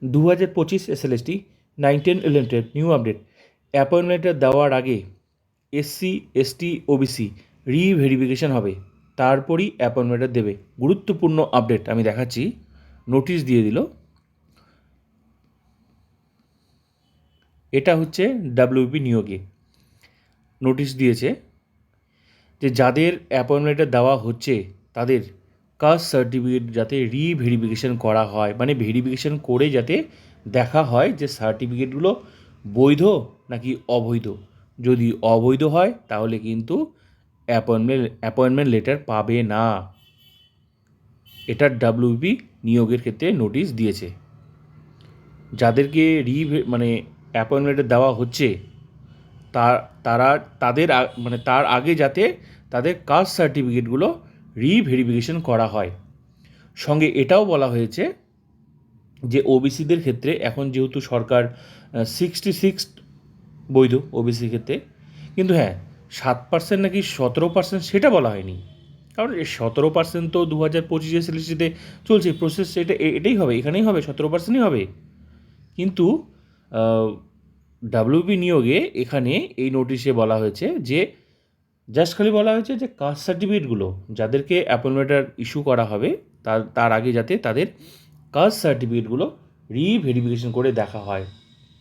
2025 SLST 9/10/11 new update. Appointment letter দেওয়ার আগে SC ST OBC reverification হবে, তারপরই অ্যাপয়েন্টমেন্ট লেটার দেবে। গুরুত্বপূর্ণ আপডেট আমি দেখাচ্ছি। নোটিশ দিয়ে দিল। এটা হচ্ছে WBP নিয়োগে নোটিশ দিয়েছে যে যাদের অ্যাপয়েন্টমেন্ট লেটার দেওয়া হচ্ছে তাদের কাস্ট সার্টিফিকেট যাতে রিভেরিফিকেশন করা হয়, মানে ভেরিফিকেশন করে যাতে দেখা হয় যে সার্টিফিকেটগুলো বৈধ নাকি অবৈধ। যদি অবৈধ হয় তাহলে কিন্তু অ্যাপয়েন্টমেন্ট লেটার পাবে না। এটা WBP নিয়োগের ক্ষেত্রে নোটিশ দিয়েছে। যাদেরকে মানে অ্যাপয়েন্টমেন্ট লেটার দেওয়া হচ্ছে তারা তার আগে যাতে তাদের কাস্ট সার্টিফিকেটগুলো রিভেরিফিকেশন করা হয়। সঙ্গে এটাও বলা হয়েছে যে ওবিসিদের ক্ষেত্রে এখন যেহেতু সরকার 66 বৈধ ওবিসির ক্ষেত্রে, কিন্তু হ্যাঁ 7% নাকি 17% সেটা বলা হয়নি। কারণ 17% তো 2025 SLSTতে চলছে প্রসেস, এটাই হবে, এখানেই হবে, 17%ই হবে। কিন্তু WB নিয়োগে এখানে এই নোটিশে বলা হয়েছে যে জাস্ট খালি বলা হয়েছে যে কাস্ট সার্টিফিকেটগুলো যাদেরকে অ্যাপয়েন্টমেন্ট লেটার ইস্যু করা হবে তার আগে যাতে তাদের কাস্ট সার্টিফিকেটগুলো রিভেরিফিকেশন করে দেখা হয়।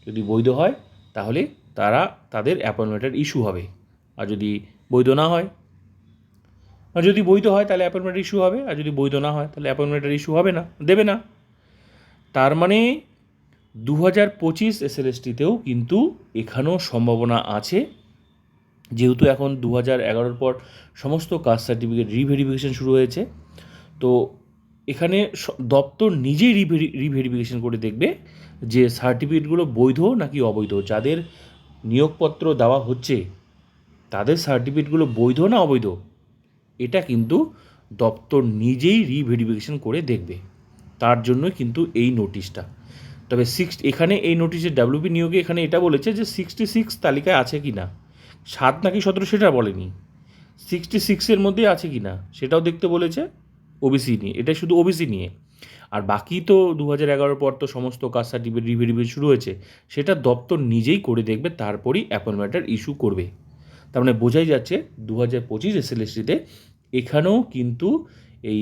যদি বৈধ হয় তাহলে তাদের অ্যাপয়েন্টমেন্ট লেটার ইস্যু হবে, আর যদি বৈধ না হয়, আর যদি বৈধ হয় তাহলে অ্যাপয়েন্টমেন্ট ইস্যু হবে, আর যদি বৈধ না হয় তাহলে অ্যাপয়েন্টমেন্ট লেটার ইস্যু হবে না, দেবে না। তার মানে 2025 SLSTতেও কিন্তু এখানেও সম্ভাবনা আছে, যেহেতু এখন 2011 পর সমস্ত কাস্ট সার্টিফিকেট রিভেরিফিকেশন শুরু হয়েছে। তো এখানে দপ্তর নিজেই রিভেরিফিকেশন করে দেখবে যে সার্টিফিকেটগুলো বৈধ নাকি অবৈধ। যাদের নিয়োগপত্র দেওয়া হচ্ছে তাদের সার্টিফিকেটগুলো বৈধ না অবৈধ, এটা কিন্তু দপ্তর নিজেই রিভেরিফিকেশন করে দেখবে। তার জন্য কিন্তু এই নোটিশটা। তবে এখানে এই নোটিশে WB নিয়োগে এখানে এটা বলেছে যে 66 তালিকায় আছে কি না, 7 নাকি 17 সেটা বলেনি, 66-এর মধ্যে আছে কি না সেটাও দেখতে বলেছে ওবিসি নিয়ে। এটা শুধু ওবিসি নিয়ে, আর বাকি তো 2011 পর তো সমস্ত কাস্ট সার্টিফিকেট রিভেরিফিকেশন শুরু হয়েছে, সেটা দপ্তর নিজেই করে দেখবে, তারপরই অ্যাপয়েন্টমেন্ট লেটার ইস্যু করবে। তার মানে বোঝাই যাচ্ছে 2025 SLSTতে এখানেও কিন্তু এই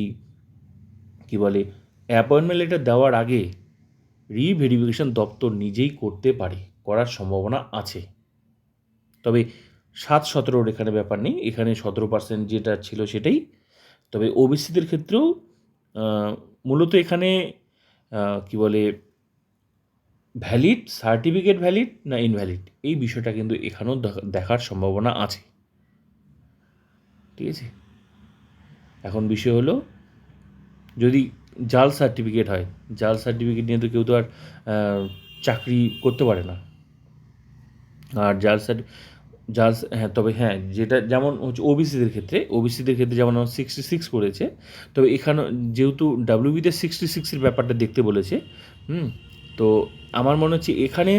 কী বলে অ্যাপয়েন্টমেন্ট লেটার দেওয়ার আগে রিভেরিফিকেশন দপ্তর নিজেই করতে পারে, করার সম্ভাবনা আছে। তবে 7-17 এখানে ব্যাপার নেই, এখানে 17% যেটা ছিল সেটাই। তবে ওবিসিদের ক্ষেত্রেও মূলত এখানে কী বলে ভ্যালিড সার্টিফিকেট ভ্যালিড না ইনভ্যালিড, এই বিষয়টা কিন্তু এখানেও দেখার সম্ভাবনা আছে। ঠিক আছে, এখন বিষয় হলো যদি জাল সার্টিফিকেট হয়, জাল সার্টিফিকেট নিয়ে তো কেউ তো আর চাকরি করতে পারে না। আর হ্যাঁ, তবে হ্যাঁ যেটা যেমন হচ্ছে ওবিসিদের ক্ষেত্রে যেমন 66 করেছে, তবে এখানে যেহেতু WBতে 66-এর ব্যাপারটা দেখতে বলেছে, তো আমার মনে হচ্ছে এখানে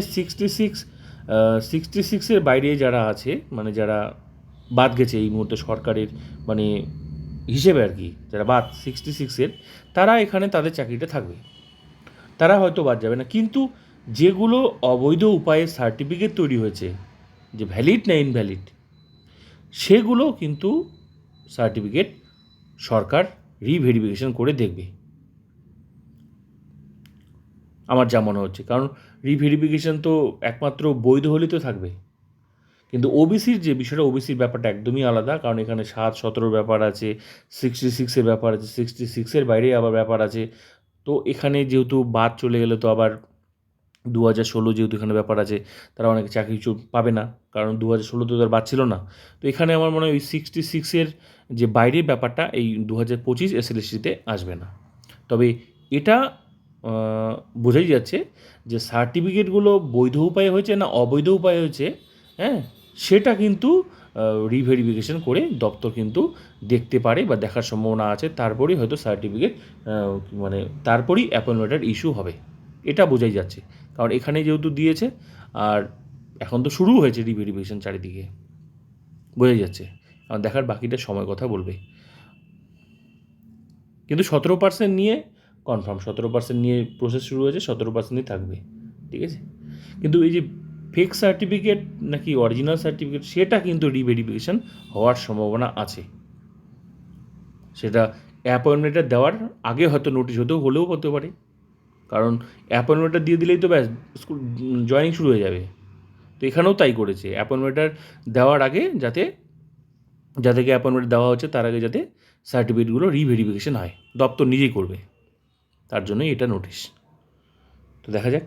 66-এর বাইরে যারা আছে, মানে যারা বাদ গেছে এই মুহূর্তে সরকারের মানে হিসেবে আর কি, যারা বাদ 66-এর, তারা এখানে তাদের চাকরিটা থাকবে, তারা হয়তো বাদ যাবে না। কিন্তু যেগুলো অবৈধ উপায়ে সার্টিফিকেট তৈরি হয়েছে, যে ভ্যালিড না ইনভ্যালিড, সেগুলো কিন্তু সার্টিফিকেট সরকার রিভেরিফিকেশন করে দেখবে, আমার যা মনে হচ্ছে। কারণ রিভেরিফিকেশন তো একমাত্র বৈধ হলেই তো থাকবে। কিন্তু ওবিসির যে বিষয়টা, ওবিসির ব্যাপারটা একদমই আলাদা, কারণ এখানে 7-17 ব্যাপার আছে, 66-এর ব্যাপার আছে, 66-এর বাইরে আবার ব্যাপার আছে। তো এখানে যেহেতু বাদ চলে গেলে তো আবার 2016 যেহেতু এখানে ব্যাপার আছে, তারা অনেকে চাকরি পাবে না, কারণ 2016 তো আর বাদ ছিল না। তো এখানে আমার মনে হয় ওই 66-এর যে বাইরের ব্যাপারটা এই 2025 SLSTতে আসবে না। তবে এটা বোঝাই যাচ্ছে যে সার্টিফিকেটগুলো বৈধ উপায়ে হয়েছে না অবৈধ উপায়ে হয়েছে, হ্যাঁ, সেটা কিন্তু রিভেরিফিকেশন করে দপ্তর কিন্তু দেখতে পারে বা দেখার সম্ভাবনা আছে। তারপরেই হয়তো সার্টিফিকেট মানে তারপরেই অ্যাপয়েন্টমেন্ট লেটার ইস্যু হবে, এটা বোঝাই যাচ্ছে। কারণ এখানে যেহেতু দিয়েছে, আর এখন তো শুরু হয়েছে রিভেরিফিকেশন চারিদিকে, বোঝাই যাচ্ছে। আর দেখার বাকিটা সময় কথা বলবে। কিন্তু 17% নিয়ে কনফার্ম 17% নিয়ে প্রসেস শুরু হয়েছে, 17%ই থাকবে, ঠিক আছে। কিন্তু এই যে ফেক সার্টিফিকেট নাকি অরিজিনাল সার্টিফিকেট, সেটা কিন্তু রিভেরিফিকেশান হওয়ার সম্ভাবনা আছে। সেটা অ্যাপয়েন্টমেন্টটা দেওয়ার আগে হয়তো নোটিশ হলেও হতে পারে, কারণ অ্যাপয়েন্টমেন্টটা দিয়ে দিলেই তো ব্যাস স্কুল জয়েনিং শুরু হয়ে যাবে। তো এখানেও তাই করেছে, অ্যাপয়েন্টমেন্টটা দেওয়ার আগে যাদেরকে অ্যাপয়েন্টমেন্ট দেওয়া হচ্ছে তার আগে যাতে সার্টিফিকেটগুলো রিভেরিফিকেশান হয়, দপ্তর নিজেই করবে, তার জন্যই এটা নোটিশ। তো দেখা যাক